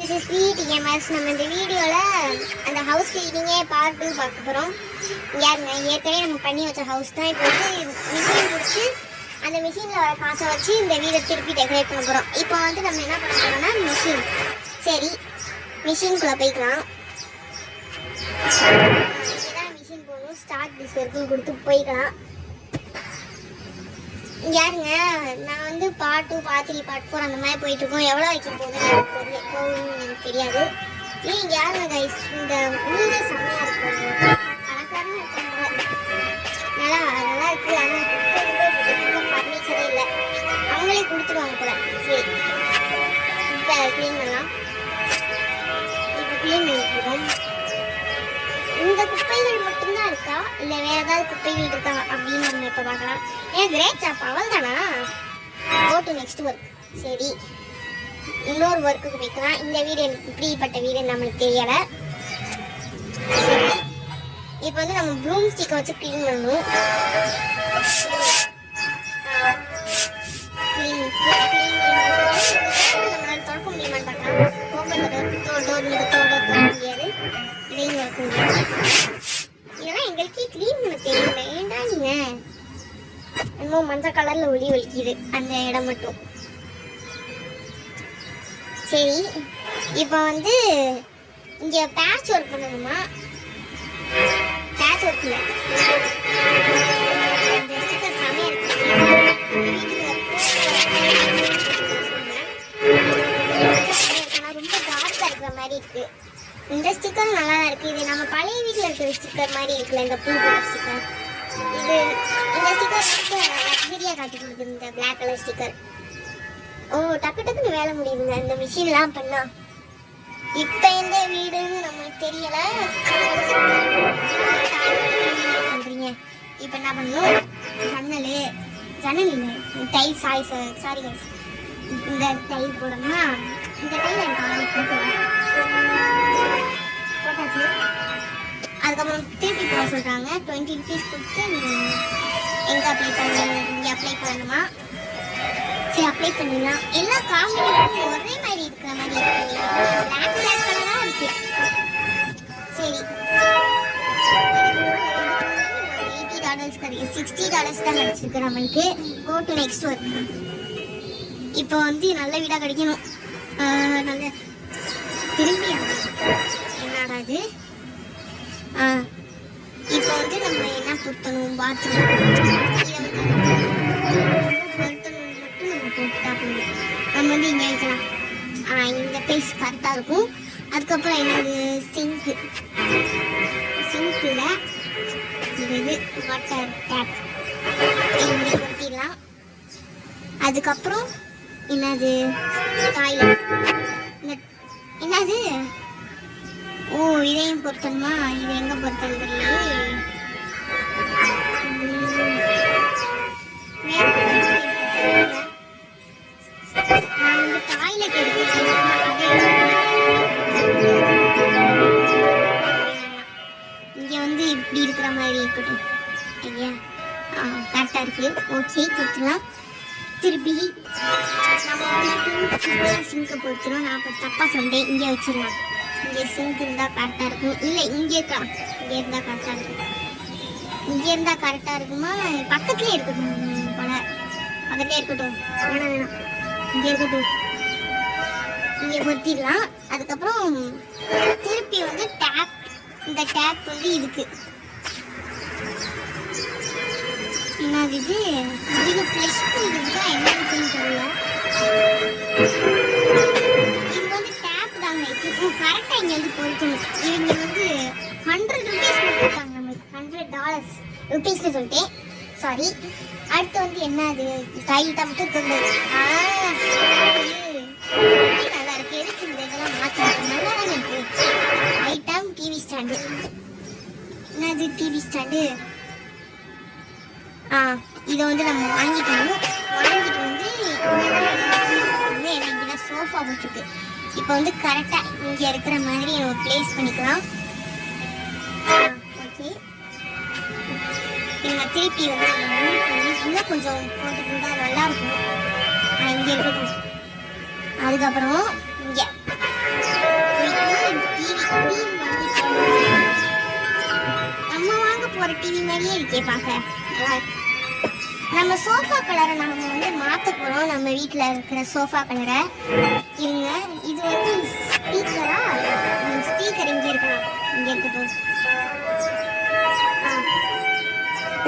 Sweet gamers. நம்ம இந்த வீடியோவில் அந்த ஹவுஸ் கிளீனிங்கே பார்ட் 2 பார்க்க போகிறோம். யாருங்க ஏற்கனவே நம்ம பண்ணி வச்ச ஹவுஸ் தான். இப்போ வந்து மிஷின் பிடிச்சி அந்த மிஷினில் வர காசை வச்சு இந்த வீடை திருப்பி டெக்கரேட் பண்ண போகிறோம். இப்போ வந்து நம்ம என்ன பண்ண போகிறோம்னா மிஷின். சரி, மிஷின்குள்ளே போய்க்கலாம். இங்கே மிஷின் போகணும். ஸ்டார்ட் திஸ் வரைக்கும் கொடுத்து போய்க்கலாம். யாருங்க நான் வந்து பார்ட் 2 பார்ட் 3 பார்ட் 4 அந்த மாதிரி போயிட்டு இருக்கோம். எவ்வளோ வைக்க போகுதுன்னு எனக்கு தெரியாது. ஏன் யாருங்க கைஸ் இந்த வீடு செம்மையாக இருக்கும். கணக்காரங்க இருக்காங்க, நல்லா நல்லா இருக்குது. ஆனால் ஃபர்னிச்சரே இல்லை, அவங்களே கொடுத்துருவாங்க போல. சரி, இப்போ க்ளீன் பண்ணலாம். இப்போ க்ளீன் பண்ணிட்டு இருக்கோம். இந்த குப்பைகள் மட்டும்தான் இருக்கா இல்லை வேற ஏதாவது குப்பைகள் இருக்கா அப்படின்னு நம்ம இப்போ பார்க்கலாம். ஏன் கிரேட் ஜாப் அவள் தானா? Go to next work. சரி, இன்னொரு ஒர்க்குக்கு போய்க்கலாம். இந்த வீடு எனக்கு இப்படிப்பட்ட வீடு நம்மளுக்கு தெரியலை. சரி, இப்போ வந்து நம்ம ப்ரூம் ஸ்டிக்கை வச்சு க்ளீன் பண்ணணும். நம்மளால திறக்க முடியுமான்னு பார்க்கலாம். ஓப்பன் டோர் முடியாது, இதையும் திறக்க முடியாது. இதெல்லாம் எங்களுக்கே க்ளீன் பண்ண தெரியல. ஏன்டா நீங்க என்னமோ மஞ்சள் கலர்ல ஒளி ஒலிக்குது அந்த இடம் மட்டும். சரி, இப்போ வந்து இங்க பேட்ச் ஒர்க் பண்ணணுமா? பேட்ச் ஒர்க் இல்லை, ரொம்ப டார்க்கா இருக்கிற மாதிரி இருக்கு. இந்த ஸ்டிக்கர் நல்லா தான் இருக்குது. இது நம்ம பழைய வீட்டில் இருக்கிற ஸ்டிக்கர் மாதிரி இருக்குல்ல, இந்த ப்ளூ கலர் ஸ்டிக்கர். இது இந்த ஸ்டிக்கர் லக்ஸரியாக காட்டி கொடுக்குது, இந்த பிளாக் கலர் ஸ்டிக்கர். ஓ, டக்கு டக்குன்னு வேலை முடியுதுங்க இந்த மிஷின்லாம் பண்ணா. இப்போ எந்த வீடுன்னு நம்மளுக்கு தெரியலை. பண்ணுறீங்க இப்போ என்ன பண்ணணும்? ஜன்னல் இல்லை, டைல். சாரி கைஸ், இந்த டைல் போடணும்னா இந்த டைல் எனக்கு போட்டாச்சு. அதுக்கப்புறம் திருப்பி போட சொல்கிறாங்க. 20 rupees கொடுத்து எங்கே அப்ளை பண்ணணும்? இங்கே அப்ளை பண்ணணுமா? சரி, அப்ளை பண்ணிடலாம். எல்லா காம்பினேஷனும் ஒரே மாதிரி இருக்கிற மாதிரி இருக்கு. பிளாக் கலராக இருக்கு. சரி, $80 கிடைக்கும். $60 தான் கிடச்சிருக்கு நம்மளுக்கு. Go to next work. இப்போ வந்து நல்ல வீடாக கிடைக்கணும். நல்ல திரும்பி என்னடா இது? இப்போ வந்து நம்ம என்ன பொருத்தணும்? பாத்ரூம் பொருத்தணும் மட்டும் நம்ம போட்டுட்டா போதும். நம்ம வந்து இங்கே வைக்கலாம். இந்த பிளேஸ் கரெக்டாக இருக்கும். அதுக்கப்புறம் என்னது? சிங்கில் இது வாட்டர் டேப் இங்கே பொருத்திடலாம். அதுக்கப்புறம் என்னது? டாய்லெட். என்னது? ஓ, இதையும் பொருத்தணுமா? இது எங்க பொருத்தணும் தெரியலையே. நான் வந்து டாய்லெட் எடுக்கிறேன். இங்க வந்து இப்படி இருக்கிற மாதிரி இருக்கட்டும். ஐயா, கரெக்டா இருக்கு. ஓகே, கொடுத்துலாம். திருப்பி நம்ம சிங்கை பொறுத்துரும். நான் இப்போ தப்பாக சொல்லிட்டேன். இங்கே வச்சிடலாம். இங்கே சிங்க் இருந்தால் கரெக்டாக இருக்கும். இல்லை, இங்கே இருக்கலாம். இங்கே இருந்தால் கரெக்டாக இருக்கும். இங்கே இருந்தால் கரெக்டாக இருக்குமா? பக்கத்துலேயே இருக்கட்டும் போல. பக்கத்துலேயே இருக்கட்டும். வேணாம், இங்கே இருக்கட்டும். இங்கே பொருத்திடலாம். அதுக்கப்புறம் திருப்பி வந்து டேப். இந்த டேப் வந்து இதுக்கு என்னது? இது ஃப்ளஷ் பண்ணுறது தான். என்ன இருக்குன்னு தெரியல. இது வந்து டேப் தாங்க. இப்போ கரெக்டாக இங்கே வந்து பொருத்தணும். இவங்க வந்து $100 கொடுத்தாங்க நம்மளுக்கு. $100 சொல்லிட்டேன், சாரி. அடுத்து வந்து என்னது? டைல் தான் மட்டும் தந்தது. நல்லா இருக்கு. எதுக்கு இந்த இதெல்லாம் மாற்றி? நல்லா தானே இருக்கு. Item TV stand. என்னது டிவி ஸ்டாண்டு? இதை வந்து நம்ம வாங்கிட்டு வந்து எனக்கு சோஃபா போட்டுருக்கு. இப்போ வந்து கரெக்டாக இங்கே இருக்கிற மாதிரி நம்ம பிளேஸ் பண்ணிக்கலாம். ஓகே, நம்ம திருப்பி வந்து இன்னும் கொஞ்சம் போட்டுக்கிட்டா நல்லாயிருக்கும். இங்கே இருக்கட்டும். அதுக்கப்புறம் இங்கே இருக்கே பார்க்க. நல்லா இருக்கு. நம்ம சோஃபா கலரை நம்ம வந்து மாற்ற போகிறோம். நம்ம வீட்டில் இருக்கிற சோஃபா கலரை இருங்க. இது வந்து ஸ்பீக்கரா? ஸ்பீக்கர் இங்கே இருக்கலாம். இங்கே இருக்கட்டும்.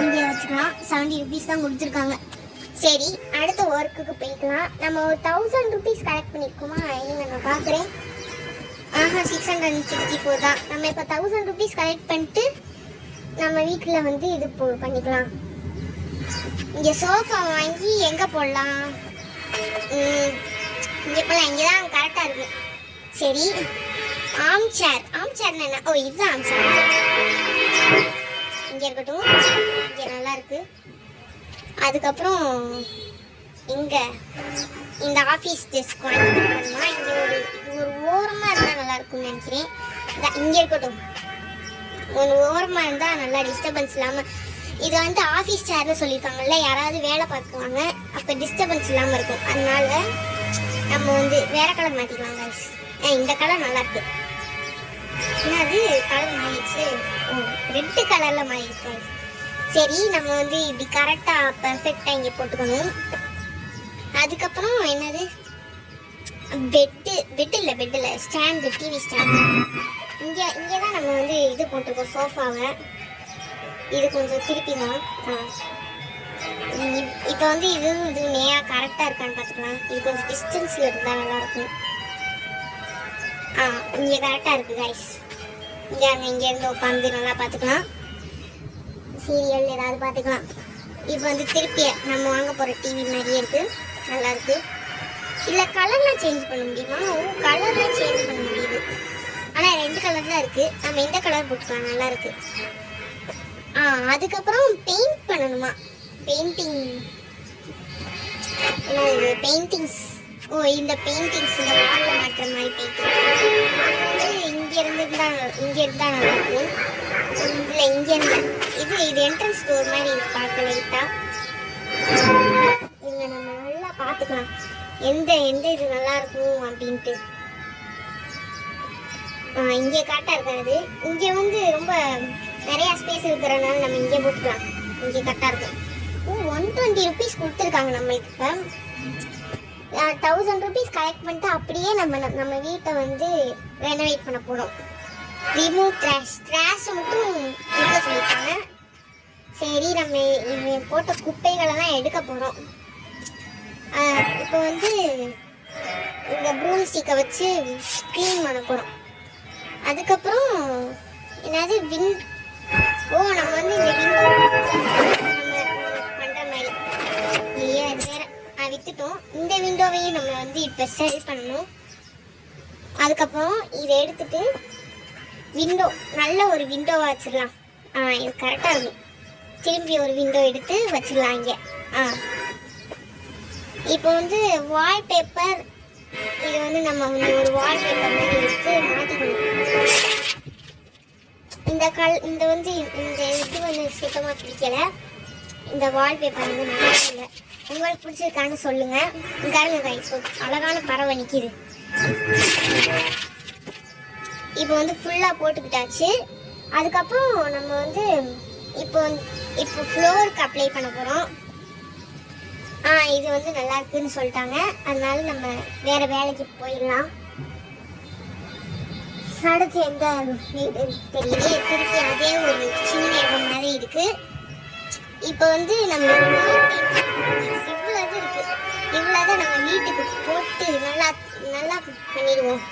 இங்கே வச்சுக்கலாம். 70 rupees தான் கொடுத்துருக்காங்க. சரி, அடுத்த ஒர்க்குக்கு போய்க்கலாம். நம்ம ஒரு 1000 rupees கலெக்ட் பண்ணியிருக்கோமா? இருங்க நான் பார்க்குறேன். 664 தான். நம்ம இப்போ 1000 rupees கலெக்ட் பண்ணிட்டு நம்ம வீட்டில் வந்து இது பண்ணிக்கலாம். இங்கே சோஃபா வாங்கி எங்கே போடலாம்? இங்கே போடலாம். இங்கே தான் கரெக்டாக இருக்கு. சரி, ஆம் சேர்னா என்ன? ஓ, இதுதான் ஆம் சேர். இங்கே இருக்கட்டும். இங்கே நல்லா இருக்கு. அதுக்கப்புறம் இங்கே இந்த ஆஃபீஸ் டெஸ்க் வாங்கினா இங்கே ஒரு ஓரமாக இருந்தால் நல்லா இருக்கும்னு நினைக்கிறேன். இங்கே இருக்கட்டும். ஒரு ஓரமாக இருந்தால் நல்லா டிஸ்டர்பன்ஸ் இல்லாமல். இது வந்து ஆஃபீஸ் சேர்னு சொல்லியிருக்காங்கல்ல, யாராவது வேலை பார்க்குவாங்க, அப்போ டிஸ்டர்பன்ஸ் இல்லாமல் இருக்கும். அதனால நம்ம வந்து வேற கலர் மாற்றிக்கலாம் கைஸ். இந்த கலர் நல்லா இருக்கு. என்னது கலர் மாறிடுச்சு? ஓ, ரெட்டு கலரில் மாறிடுச்சு. சரி, நம்ம வந்து இப்படி கரெக்டாக பர்ஃபெக்டாக இங்கே போட்டுக்கணும். அதுக்கப்புறம் என்னது பெட்டில் ஸ்டாண்டு, டிவி ஸ்டாண்டு. இங்கே தான் நம்ம வந்து இது போட்டிருக்கோம் சோஃபாவை. இது கொஞ்சம் திருப்பிதான். இப்போ வந்து இது நேராக கரெக்டாக இருக்கான்னு பார்த்துக்கலாம். இது கொஞ்சம் டிஸ்டன்ஸில் இருந்தால் நல்லாயிருக்கும். இங்கே கரெக்டாக இருக்குது கைஸ். இங்கேருந்து உட்காந்து நல்லா பார்த்துக்கலாம். சீரியல் ஏதாவது பார்த்துக்கலாம். இப்போ வந்து திருப்பி நம்ம வாங்க போகிற டிவி மாதிரியே இருக்குது. நல்லாயிருக்கு. இல்லை கலர்லாம் சேஞ்ச் பண்ண முடியுமா? கலர்லாம் சேஞ்ச் பண்ண முடியுது. ஆனால் 2 கலர் தான் இருக்குது. நம்ம இந்த கலர் போட்டுக்கலாம். நல்லாயிருக்கு. அதுக்கப்புறம் பெயிண்ட் பண்ணணுமா? பெயிண்டிங் என்ன இது? பெயிண்டிங்ஸ். ஓ, இந்த பெயிண்டிங்ஸ் இந்த வாலில் மாட்டுற மாதிரி பெயிண்டிங். இங்கே இருந்தால் நல்லா இருக்கும். இல்லை இங்கேருந்து இது என்ட்ரன்ஸ் டோர் மாதிரி இது பார்க்க லைட்டாக. இங்கே நம்ம நல்லா பார்த்துக்கலாம் எந்த இது நல்லா இருக்கும் அப்படின்ட்டு. இங்கே கரெக்டாக இருக்காது. இங்கே வந்து ரொம்ப நிறையா ஸ்பேஸ் இருக்கிறனால நம்ம இங்கே போட்டுக்கலாம். இங்கே கரெக்டாக இருக்கும். 120 rupees கொடுத்துருக்காங்க நம்மளுக்கு. இப்போ 1000 rupees கலெக்ட் பண்ணிட்டு அப்படியே நம்ம வீட்டை வந்து ரெனோவேட் பண்ண போகிறோம். ரிமூவ் ட்ராஷை மட்டும் எடுக்க சொல்லியிருக்காங்க. சரி, நம்ம போட்ட குப்பைகளெல்லாம் எடுக்க போகிறோம். இப்போ வந்து இந்த ப்ரூம் ஸ்டிக்கை வச்சு க்ளீன் பண்ண போகிறோம். அதுக்கப்புறம் என்னது நம்ம வந்து இந்த விண்டோ நம்ம பண்ணுற மாதிரி இல்லையா? வேற விற்றுட்டோம். இந்த விண்டோவையும் நம்ம வந்து இப்போ சரி பண்ணணும். அதுக்கப்புறம் இதை எடுத்துட்டு நல்ல ஒரு விண்டோவாக வச்சிடலாம். இது கரெக்டாக இருக்கும். திரும்பி ஒரு விண்டோ எடுத்து வச்சிடலாம் இங்கே. இப்போ வந்து வால்பேப்பர், இது வந்து நம்ம வந்து ஒரு வால்பேப்பர் மாதிரி எடுத்து மாட்டிக்கணும். இந்த வந்து இது வந்து சுத்தமாக பிடிக்கலை. இந்த வால்பேப்பர் வந்து நல்லா இல்லை. உங்களுக்கு பிடிச்சிருக்கான்னு சொல்லுங்கள். இங்கே கைஸ் அழகான பறவை நிற்கிது. இப்போ வந்து ஃபுல்லாக போட்டுக்கிட்டாச்சு. அதுக்கப்புறம் நம்ம வந்து இப்போ ஃப்ளோருக்கு அப்ளை பண்ண போகிறோம். இது வந்து நல்லா இருக்குன்னு சொல்லிட்டாங்க. அதனால நம்ம வேற வேலைக்கு போயிடலாம். அடுத்து எந்த வீடு தெரியல. திருப்பி அதே ஒரு சின்ன இடம் மாதிரி இருக்கு. இப்போ வந்து நம்ம இவ்வளவு இருக்கு. இவ்வளவுதான் நம்ம வீட்டுக்கு போட்டு நல்லா பண்ணிடுவோம்.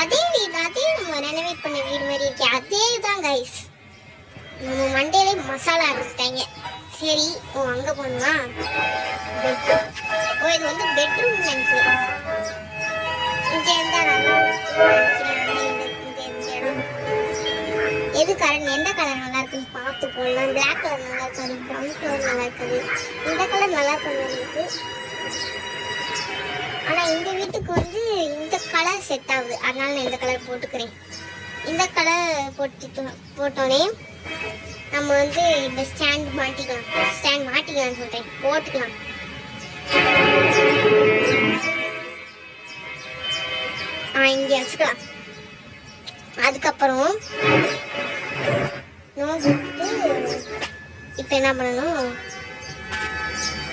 அதே வீடு, அதே நம்ம ரெனோவேட் பண்ண வீடு மாதிரி இருக்கே, அதே தான் கைஸ். நம்ம மண்டையிலே மசாலா அரைச்சிட்டாங்க. சரி, அங்கே போகணுமா? இது வந்து பெட்ரூம் நினைக்கிறேன். இங்கே இருந்தால் நல்லா எந்த கலர் நல்லா இருக்குன்னு பார்த்து போடலாம். பிளாக் கலர் நல்லா இருக்காது, ப்ரௌன் கலர் நல்லா இருக்காது, இந்த கலர் நல்லா இருக்கு. ஆனால் இந்த வீட்டுக்கு வந்து இந்த கலர் செட் ஆகுது. அதனால நான் இந்த கலர் போட்டுக்கிறேன். இந்த கலர் போட்டோன்னே நம்ம வந்து இந்த ஸ்டாண்ட் மாட்டிக்கலாம்னு சொல்கிறேன். போட்டுக்கலாம். இங்கே வச்சுக்கலாம். அதுக்கப்புறம் நோ கொடுத்துட்டு இப்போ என்ன பண்ணணும்,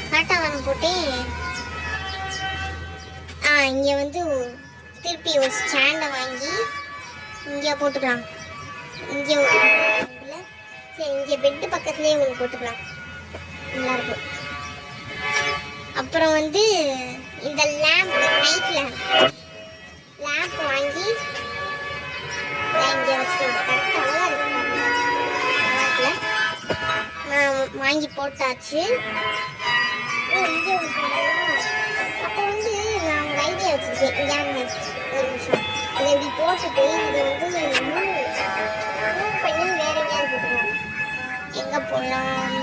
கரெக்டாக வந்து போட்டேன். இங்கே வந்து திருப்பி ஒரு ஸ்டாண்டை வாங்கி இங்கே போட்டுக்கலாம். இங்கே சரி, இங்கே பெட்டு பக்கத்துலேயே ஒன்று போட்டுக்கலாம், நல்லாயிருக்கும். அப்புறம் வந்து இந்த லேம்ப், நைட் லேம்ப் வாங்கி இங்கே வச்சுக்கலாம். கரெக்டாக இருக்குல்ல, நான் வாங்கி போட்டாச்சு. இங்கே அப்போ வந்து நான் ஒரு ஐடியா வச்சுருக்கேன். இங்கே ஒரு நிமிஷம், இதை இப்படி போட்டுட்டு இதை வந்து மூவ் பண்ணி வேற எங்கேயாவது போட்டுக்கலாம். எங்கே போகலாம்,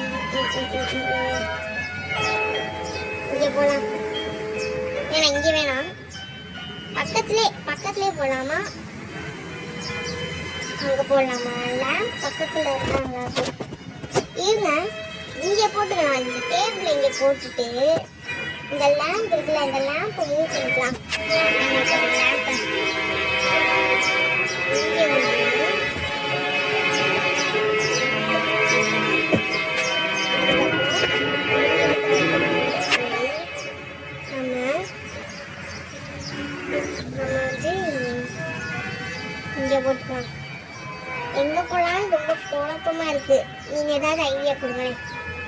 இங்கே போகலாம். ஏன்னா இங்கே வேணாம், பக்கத்துலேயே போகலாமா, அங்கே போடலாமா? லேம்ப் பக்கத்தில் இருக்காங்க. இருங்க, இங்கே போட்டுக்கலாம். இந்த டேபிள் இங்கே போட்டுட்டு இந்த லேம்ப் இருக்குல்ல, இந்த லேம்பை மூவ் பண்ணிக்கலாம். லேம்பை இங்கே இங்கே போட்டுக்கலாம். எங்கே போகலான்னு ரொம்ப குழப்பமாக இருக்குது. நீங்கள் ஏதாவது ஐடியா கொடுங்களேன்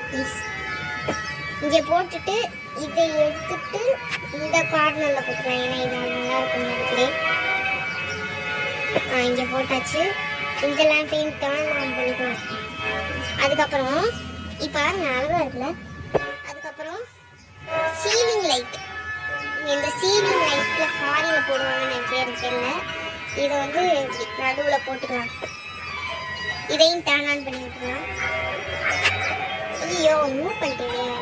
ப்ளீஸ். இங்கே போட்டுட்டு இதை எடுத்துட்டு இந்த கார்னரில் போட்டுக்கலாம். ஏன்னா இது நல்லா இருக்கும் நினைக்கிறேன். இங்கே போட்டாச்சு. இந்த லேம்பையும் டர்ன் ஆன் பண்ணிக்கலாம். அதுக்கப்புறம் இப்போ அழகாக இருக்குல்ல. அதுக்கப்புறம் சீலிங் லைட், இந்த சீலிங் லைட்டில் ஃபாரினில் போடுவாங்கன்னு எனக்கு தெரியல. இதை வந்து நடுவில் போட்டுக்கலாம். இதையும் டர்ன் ஆன் பண்ணி விட்டுக்கலாம். ஐயோ, மூவ் பண்ணிட்டேன்.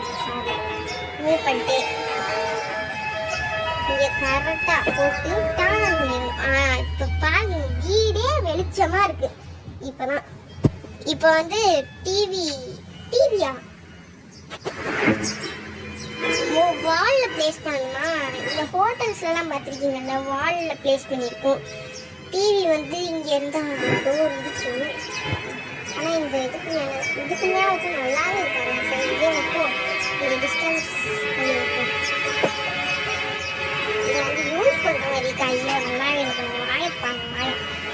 மூவ் பண்ணிட்டேன். இங்கே கரெக்டாக போட்டு டர்ன் ஆன் பண்ணிடணும். இப்போ பாருங்க, வீடே வெளிச்சமாக இருக்குது. இப்போ வந்து டிவியா வாலில் ப்ளேஸ் பண்ணணுமா? இந்த ஹோட்டல்ஸ்லாம் பார்த்துருக்கீங்கல்ல, வாலில் ப்ளேஸ் பண்ணியிருக்கோம். டிவி வந்து இங்கே இருந்தால் டோர் இருந்துச்சு. ஆனால் இந்த இதுக்கு மேலே வச்சு நல்லாவே இருக்காங்க. சரி, இதே மட்டும் ஒரு டிஸ்டன்ஸ் பண்ணி வைப்போம். இதை வந்து யூஸ் பண்ணுற மாதிரி கையில் நல்லாவே எனக்கு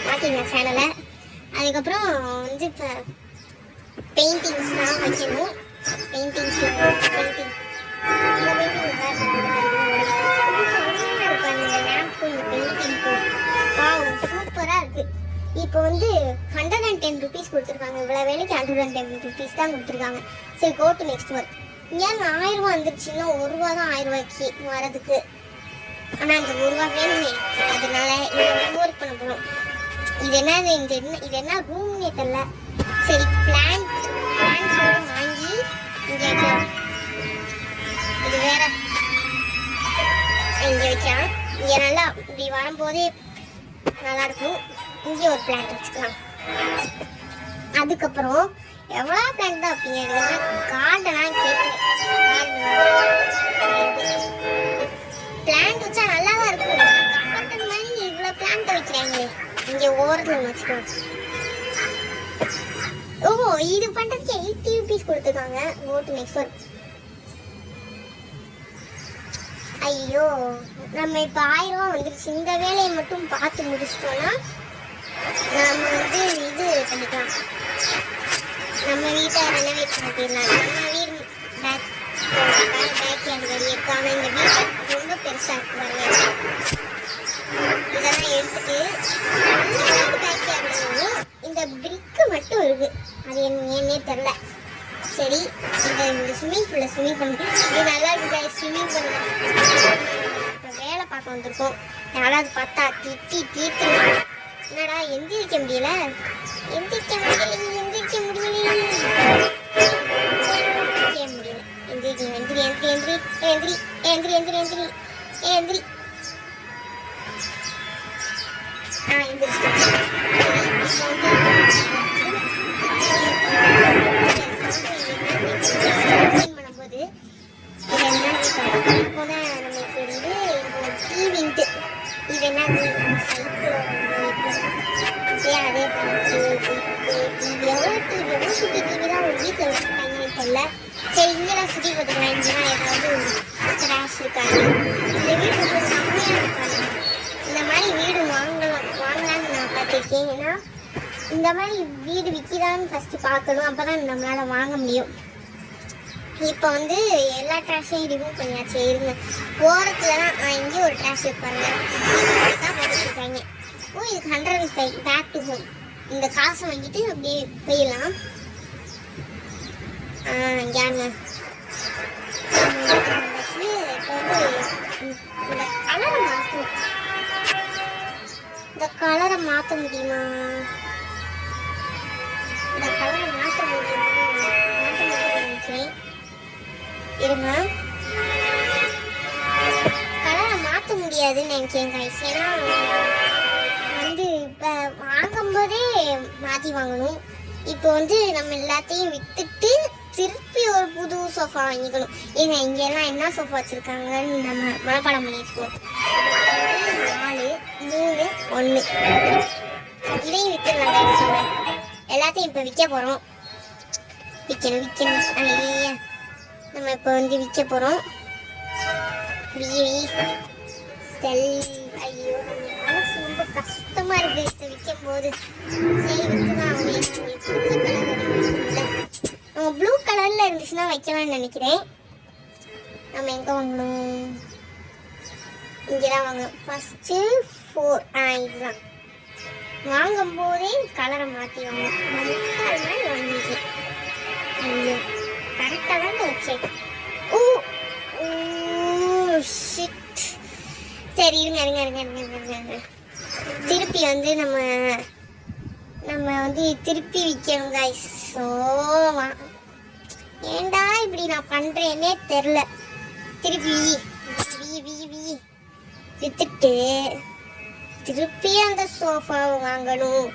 மாற்றிங்க சேனலை. அதுக்கப்புறம் வந்து இப்போ பெயிண்டிங்ஸ்லாம் வைக்கணும். பெயிண்டிங் சூப்பரா இருக்கு. இப்போ வந்து 110 rupees கொடுத்துருக்காங்க. இவ்வளவு வேலைக்கு 110 rupees தான் கொடுத்துருக்காங்க. சரி, கோ டு நெக்ஸ்ட் ஒர்க். ஏன் 1000 ரூபா வந்துருச்சுன்னா 1 ரூபா தான் 1000 ரூபாய்க்கு வரதுக்கு. ஆனா அந்த 1 ரூபா வேணுமே, அதனால இங்க ஒர்க் பண்ண போறோம். இது என்ன ரூம்னே தெரியல. சரி, பிளான்ட் வாங்கி இங்க வைக்கலாம். இது வேற இங்கே வைக்கலாம். இங்கே நல்லா இப்படி வரும்போதே நல்லா இருக்கும். இங்கே ஒரு பிளான்ட் வச்சுக்கலாம். அதுக்கப்புறம் எவ்வளோ பிளான்ட் தான் அப்படிங்க, கார்டெல்லாம் கேட்குறேன். பிளான்ட் வச்சா நல்லா தான் இருக்கும். கார்டன் மாதிரி இவ்வளோ பிளான்ட் வைக்கிறாங்களே. இங்கே ஓரத்தில் வச்சுக்கலாம். ஓ, இது பண்ணுறதுக்கு 80 rupees கொடுத்துருக்காங்க. Go to next work. ஐயோ, நம்ம இப்போ 1000 ரூபா வந்துருச்சு. இந்த வேலையை மட்டும் பார்த்து முடிச்சிட்டோன்னா நம்ம வந்து இது பண்ணிக்கலாம். நம்ம வீட்டை ரெனோவேட் பண்ணிடலாம். நம்ம வீடு பேக்யார்டு வெளியே இருக்கு. ஆனால் இந்த வீடு ரொம்ப பெருசாக இருக்கு பாருங்க. இதெல்லாம் எடுத்துட்டு பேக்யார்டு இந்த பிரிக்கு மட்டும் இருக்கு. அது என்னன்னே தெரில. சரி, இந்த ஸ்விம்மிங் பண்ணிட்டு இது நல்லா இருக்கு. ஸ்விம்மிங் பண்ண இப்போ வேலை பார்க்க வந்திருக்கோம். யாராவது பார்த்தா தீர்த்து என்னடா எந்திரிக்க முடியல. எந்திரிக்க முடியல. பண்ணும்போது இது என்ன இப்போதான் நமக்கு வந்து டிவின்ட்டு இது என்ன சைக்கிள் அதே டிவி எவ்வளோ குட்டி டிவி தான் ஒரு வீட்டில் வச்சுருக்காங்கன்னு தெரியல. சரி இங்கெல்லாம் சுற்றி பார்த்துக்கலாம். இங்கெல்லாம் ஏதாவது கிராஷ் இருக்காது. இந்த வீடு ரொம்ப செம்மையாக இருக்காங்க. இந்த மாதிரி வீடு வாங்கலான்னு நான் பார்த்துருக்கேன். ஏன்னா இந்த மாதிரி வீடு விற்கிதான்னு ஃபஸ்ட்டு பார்க்கணும். அப்போ தான் நம்மளால் வாங்க முடியும். இப்போ வந்து எல்லா ட்ராஷையும் ரிமூவ் பண்ணியாச்சு. இருங்க ஓரத்துலலாம் இங்கேயும் ஒரு ட்ராஷ் இருப்பாங்க தான் போட்டுருக்காங்க. ஓ இதுக்கு 105 பேக் டு ஹோம். இந்த காசை வாங்கிட்டு அப்படியே போயிடலாம். யாருங்க இப்போ வந்து இந்த கலரை மாற்ற முடியுமா? இந்த கலரை மாற்ற முடியுமா? நினைக்கிறேன். இருங்க கலரை மாற்ற முடியாதுன்னு நினைக்கிறேன் கைஸ். ஏன்னா வந்து இப்போ வாங்கும்போதே மாற்றி வாங்கணும். இப்போ வந்து நம்ம எல்லாத்தையும் விற்றுட்டு திருப்பி ஒரு புது சோஃபா வாங்கிக்கணும். ஏங்க இங்கெல்லாம் என்ன சோஃபா வச்சுருக்காங்கன்னு நம்ம மனப்பாடம் பண்ணி வச்சுக்கோம். 4 3 1 இதையும் விற்றுடலாம் கைஸ். எல்லாத்தையும் இப்போ விற்க போகிறோம். விற்கணும் ஐயா. நம்ம இப்போ வந்து விற்க போகிறோம். ஐயோ மனசு ரொம்ப கஷ்டமாக இருக்குது இப்போ விற்கும் போது. சரி விற்றுதான் நம்ம ப்ளூ கலரில் இருந்துச்சுன்னா வைக்கலாம்னு நினைக்கிறேன். நம்ம எங்கே வாங்கணும்? இங்கே தான் வாங்கணும். ஃபஸ்ட்டு 4 இதுதான் வாங்கும் போதே கலரை மாற்றி வாங்கணும். மாதிரி வாங்கியிருக்கேன். ஐயோ கரெக்டாக தான் வச்சேன். Oh shit. சரி இருங்க திருப்பி வந்து நம்ம வந்து திருப்பி விற்கணும் கைஸ். ஸோ ஏண்டா இப்படி நான் பண்ணுறேன்னே தெரில. திருப்பி விற்றுட்டு திருப்பி அந்த சோஃபாவை வாங்கணும்.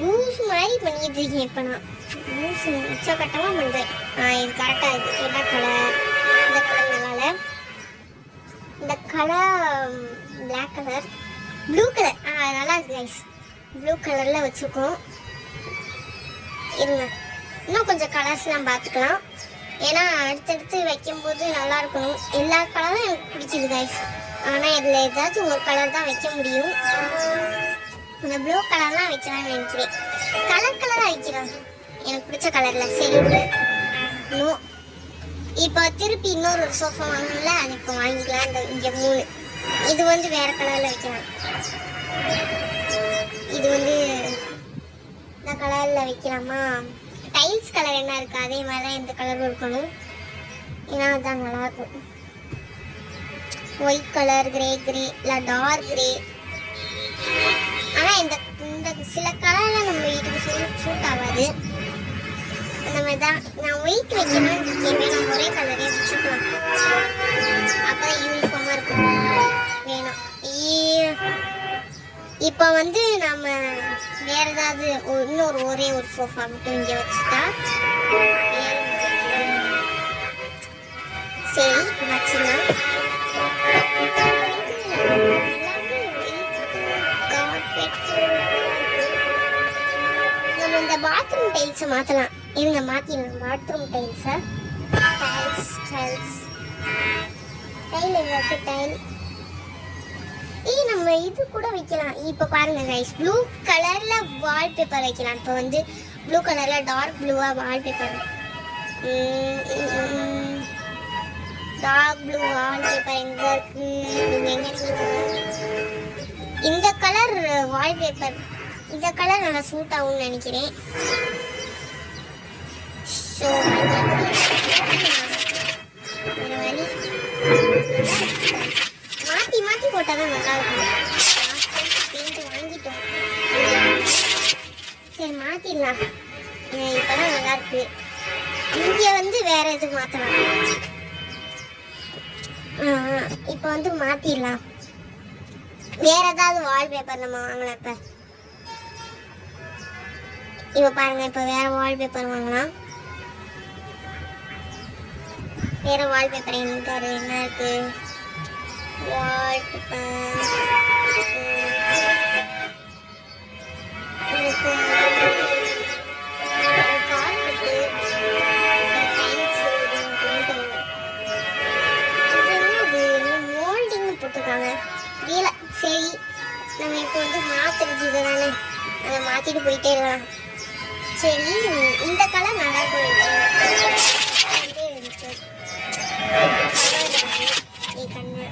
லூஸ் மாதிரி பண்ணிட்டு இருக்கேன். இப்போ நான் லூஸ் உச்சக்கட்டமாக பண்ணுறேன். இது கரெக்டாக இருக்குது. என்ன கலர்? இந்த கலர் நல்லால. இந்த colour black colour, blue colour நல்லா இருக்கு கைஸ். ப்ளூ கலரில் வச்சுருக்கோம். இருங்க இன்னும் கொஞ்சம் கலர்ஸ்லாம் பார்த்துக்கலாம். ஏன்னா அடுத்தடுத்து வைக்கும்போது நல்லா இருக்கணும். எல்லா கலரும் எனக்கு பிடிச்சிது கைஸ். ஆனால் இதில் ஏதாச்சும் ஒரு கலர் தான் வைக்க முடியும். இந்த ப்ளூ கலர்லாம் வைக்கலாம்னு நினைக்கிறேன். கலராக வைக்கிறேன் எனக்கு பிடிச்ச கலரில். சரி நோ. இப்போ திருப்பி இன்னொரு சோஃபா வாங்கல, அது இப்போ வாங்கிக்கலாம். இந்த இங்கே 3 இது வந்து வேறு கலரில் வைக்கலாம். இது வந்து இந்த கலரில் வைக்கலாமா? டைல்ஸ் கலர் என்ன இருக்குது அதே மாதிரி தான் இந்த கலரும் இருக்கணும். ஏன்னா அதுதான் நல்லாயிருக்கும். ஒயிட் கலர், கிரே இல்லை டார்க் கிரே. ஆனால் இந்த சில கலரில் நம்ம வீட்டுக்கு சூட் ஆகாது. அந்த மாதிரி தான் நான் ஒயிட் வைக்கணும்னு இருக்கேன். நான் ஒரே கலரே வச்சுக்கலாம். அப்போ தான் யூனிஃபார்மாக இருக்கும். வேணும். இப்போ வந்து நம்ம வேறு ஏதாவது இன்னொரு ஒரே ஒரு சோஃபா மட்டும் இங்கே வச்சுட்டா சரி வச்சுக்கலாம். நம்ம இந்த பாத்ரூம் டைல்ஸை மாற்றலாம். இருங்க மாற்றிடலாம். பாத்ரூம் டைல்ஸை டைல் எங்களுக்கு டைல் நம்ம இது கூட வைக்கலாம். இப்போ பாருங்க கைஸ், ப்ளூ கலரில் வால்பேப்பர் வைக்கலாம். இப்போ வந்து ப்ளூ கலரில் டார்க் ப்ளூவாக வால்பேப்பர், டார்க் ப்ளூ வால்பேப்பர் எங்கே இருக்கு? இந்த கலர் வால்பேப்பர், இந்த கலர் நல்லா சூட் ஆகும்னு நினைக்கிறேன். ஸோ மாற்றி மாற்றி போட்டால் தான் நல்லா இருக்கும். பெயிண்ட் வாங்கிட்டோம், சரி மாற்றிடலாம். இப்போ தான் நல்லா இருக்கு. இங்கே வந்து வேற எதுவும் மாற்றலாம். இப்போ வந்து மாற்றிடலாம். வேற ஏதாவது வால்பேப்பர் நம்ம வாங்கலாம். இப்போ பாருங்க, இப்போ வேற வால்பேப்பர் வாங்கலாம். வேற வால்பேப்பர் என்ன இருக்கு? வால்பேப்பர் புரியல. சரி நம்ம இப்போ வந்து மாற்றுறது தானே, அதை மாற்றிட்டு போயிட்டே இருக்கலாம். சரி இந்த கலர் நல்லா போயிடுச்சு. கண்ணு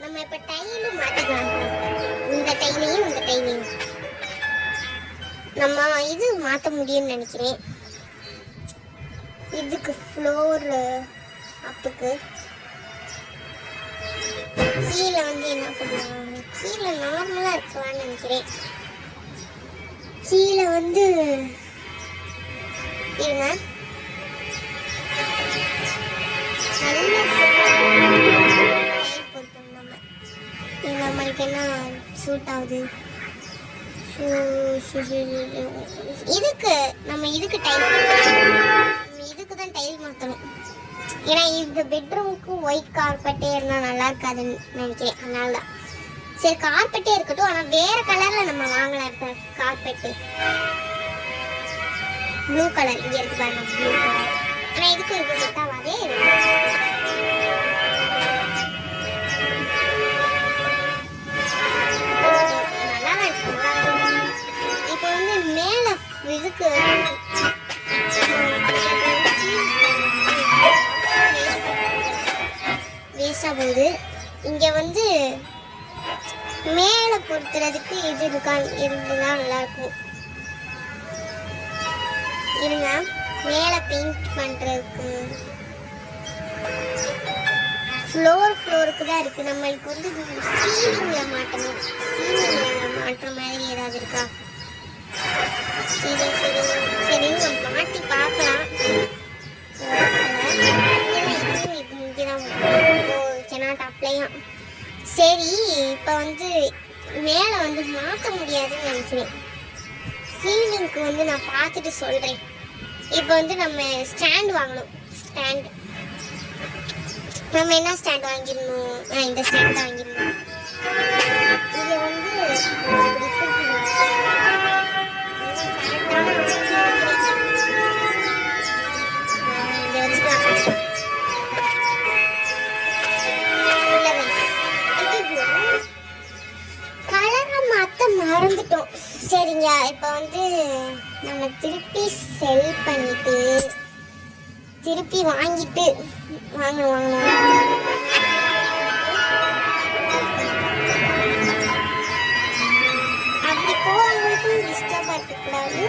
நம்ம இப்போ டைலும் மாற்றிக்கலாம். இந்த டைலையும் இந்த டைலையும் நம்ம இது மாற்ற முடியும்னு நினைக்கிறேன். இதுக்கு ஃப்ளோர் அப்புக்கு கீழே வந்து என்ன பண்ணலாம், கீழே நார்மலாக இருக்கலாம்னு நினைக்கிறேன். கீழே வந்து இருங்க, நம்மளுக்கு என்ன சூட் ஆகுது. இதுக்கு நம்ம இதுக்கு டைல், இதுக்கு தான் டைல் மாற்றணும். ஏன்னா இந்த பெட்ரூமுக்கு ஒயிட் கார்பெட்டே இருந்தால் நல்லா இருக்காதுன்னு நினைக்கிறேன். அதனால தான் சரி கார்பெட்டே இருக்கட்டும். ஆனால் வேற கலரில் நம்ம வாங்கலாம். இப்போ கார்பெட்டு ப்ளூ கலர் இங்கே இருக்கு பாருங்க, ப்ளூ கலர். ஆனால் இதுக்கு இது செட் ஆகாதே. நல்லா தான் இருக்கு. இப்போ வந்து மேலே இதுக்கு வேஸ்டா போகுது. இங்க வந்து மேலே பொறுத்துறதுக்கு இது இருந்துன்னா நல்லா இருக்கும். இருங்க, மேலே பெயிண்ட் பண்றதுக்கு ஃப்ளோருக்கு தான் இருக்கு. நம்மளுக்கு வந்து சீலிங்ல மாட்டணும். சீலிங்ல மாட்டுற மாதிரி ஏதாவது இருக்கா? சரி சரி சரி நம்ம மாட்டி பார்க்கலாம். சரி இப்போ வந்து மேலே வந்து மாற்ற முடியாதுன்னு நினைக்கிறேன். சீலிங்க்கு வந்து நான் பார்த்துட்டு சொல்கிறேன். இப்போ வந்து நம்ம ஸ்டாண்ட் வாங்கணும். ஸ்டாண்ட் நம்ம என்ன ஸ்டாண்ட் வாங்கிடணும்? இந்த ஸ்டாண்ட் தான் வாங்கிடணும். இங்கே வந்து மறந்துட்டோம். சரிங்க, இப்போ வந்து நம்ம திருப்பி செல் பண்ணிட்டு திருப்பி வாங்கிட்டு வாங்கணும். அப்படி போகிறவங்களுக்கும் டிஸ்டர்ப் இருக்கக்கூடாது.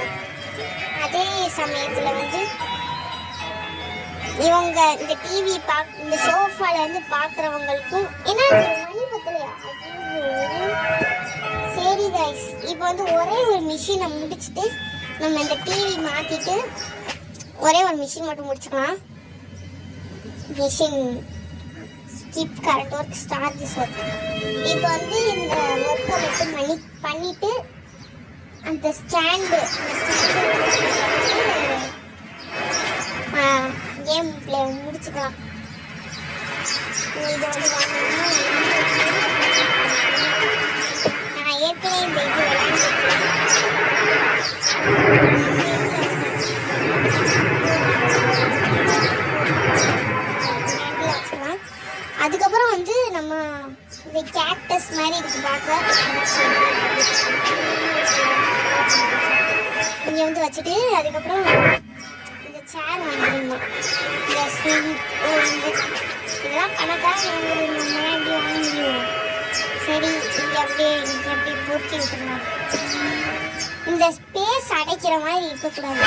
அதே சமயத்தில் வந்து இவங்க இந்த டிவி இந்த சோஃபால இருந்து பார்க்குறவங்களுக்கும் ஏன்னா மணி பத்தலையா. சரி கைஸ், இப்போ வந்து ஒரே ஒரு மிஷினை முடிச்சுட்டு நம்ம இந்த டிவி மாற்றிட்டு ஒரே ஒரு மிஷின் மட்டும் முடிச்சுக்கலாம். Machine skip correct work start this work. இப்போ வந்து இந்த ஒர்க்கை மட்டும் பண்ணிட்டு அந்த ஸ்டாண்டு கேம் பிளே முடிச்சுக்கலாம். இதை வந்து வாங்கணும்னா நான் ஏற்கனவே இந்த இது வச்சுக்கலாம். அதுக்கப்புறம் வந்து நம்ம இந்த கேக்டஸ் மாதிரி இருக்கு பார்க்க. இங்கே வந்து வச்சுட்டு அதுக்கப்புறம் இந்த சேர் வாங்கிடணும். இந்த ஸ்வீட் இதெல்லாம் கணக்காக வாங்குறது நம்ம எப்படி வாங்க முடியும்? சரி, இங்கே அப்படியே பொறுக்கி விட்டுருந்தோம். இந்த ஸ்பேஸ் அடைக்கிற மாதிரி இருக்கக்கூடாது.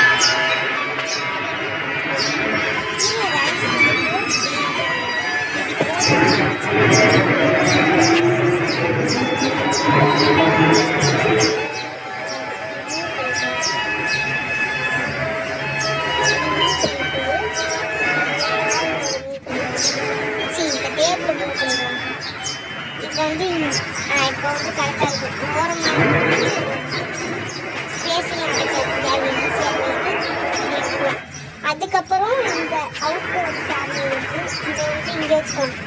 இப்போ வந்து கரெக்டாக இருக்கும். ஓரமாக ஸ்பேஸிங் அதுக்கப்புறம் இந்த அவுட்டோர் ஃபேமிலி இருக்குது. இதை வந்து இங்கே வச்சுக்கணும்.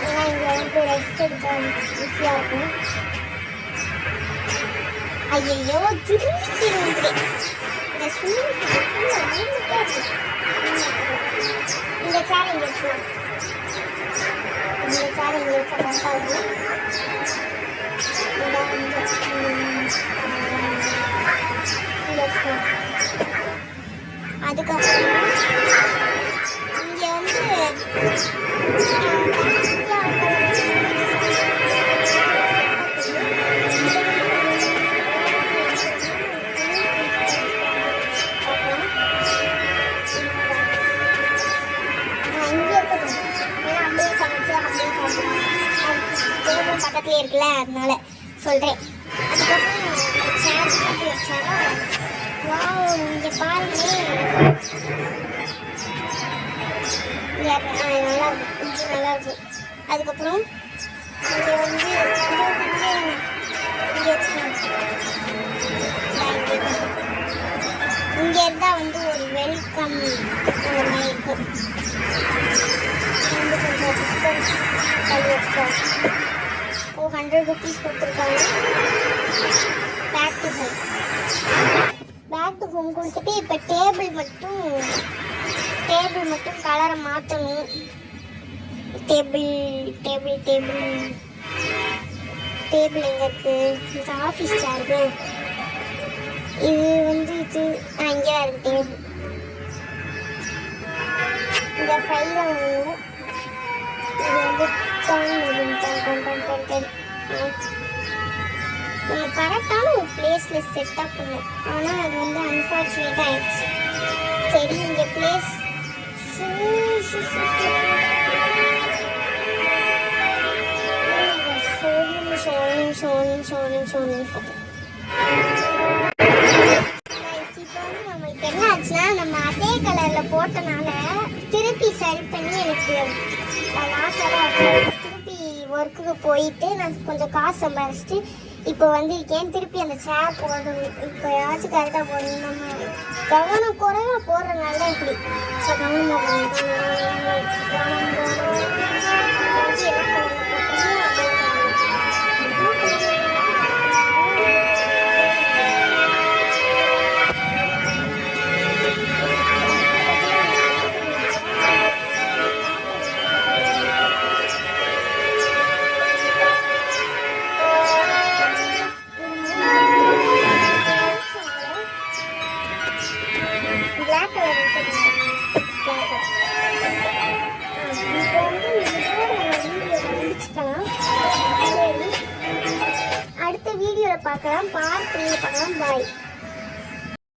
ஏன்னா இங்கே வந்து ரெஸ்ட் எடுக்க ஈஸியாக இருக்கும். ஐயோ திரும்பி இந்த ஸ்விம்மிங் பூல் இருக்குது. இங்கே வச்சுக்கலாம். இந்த சேர் இங்கே வச்சா கரெக்டாக இருக்கும். அதுக்கப்புறம் இங்கே வந்து பக்கத்துலேயே இருக்குல்ல, அதனால சொல்கிறேன். அதுக்கப்புறம் சேர் வச்சாரா, வாவ் இங்கே பாருங்களே, நல்லா இருக்கும், இங்கே நல்லா இருக்கும். அதுக்கப்புறம் இங்கே வந்து இங்கே வச்சுக்கலாம். இங்கே இருந்தால் வந்து ஒரு வெல்கம் அந்த மாதிரி இருக்கும். வந்து கொஞ்சம் டிஸ்கவுண்ட் பண்ணி வச்சுக்கோங்க. 400 rupees கொடுத்துருக்காங்க. பேக் டு ஹோம் கொடுத்துட்டு இப்போ டேபிள் மட்டும் கலரை மாற்றணும். டேபிள் எங்கே இருக்குது? இது ஆஃபீஸ் சேரு. இது வந்து இது இங்கே தான் இருக்குது டேபிள். இந்த ஃபைலை வாங்கணும். இது வந்து நம்ம கரெக்டான ஒரு பிளேஸில் செட்டப் பண்ணும். ஆனால் அது வந்து அன்ஃபார்ச்சுனேட்டாக ஆயிடுச்சு. சரி இங்கே பிளேஸ் இப்போ வந்து நம்மளுக்கு என்ன ஆச்சுன்னா, நம்ம அதே கலரில் போட்டனால திருப்பி சரி பண்ணி எனக்கு லாஸ்டாக திருப்பி ஒர்க்குக்கு போயிட்டு நான் கொஞ்சம் காசு சம்பாரிச்சிட்டு இப்போ வந்திருக்கேன். திருப்பி அந்த சேர் போடணும். இப்போ ஏதாச்சும் கரெக்டாக போடணும். நம்ம கவனம் குறைவாக போடுறதுனால தான் இப்படி. ஸோ கவனமாக black color அடுத்த வீடியோவில் பார்க்கலாம். பார்ட் 3 பார்க்கலாம். பாய்.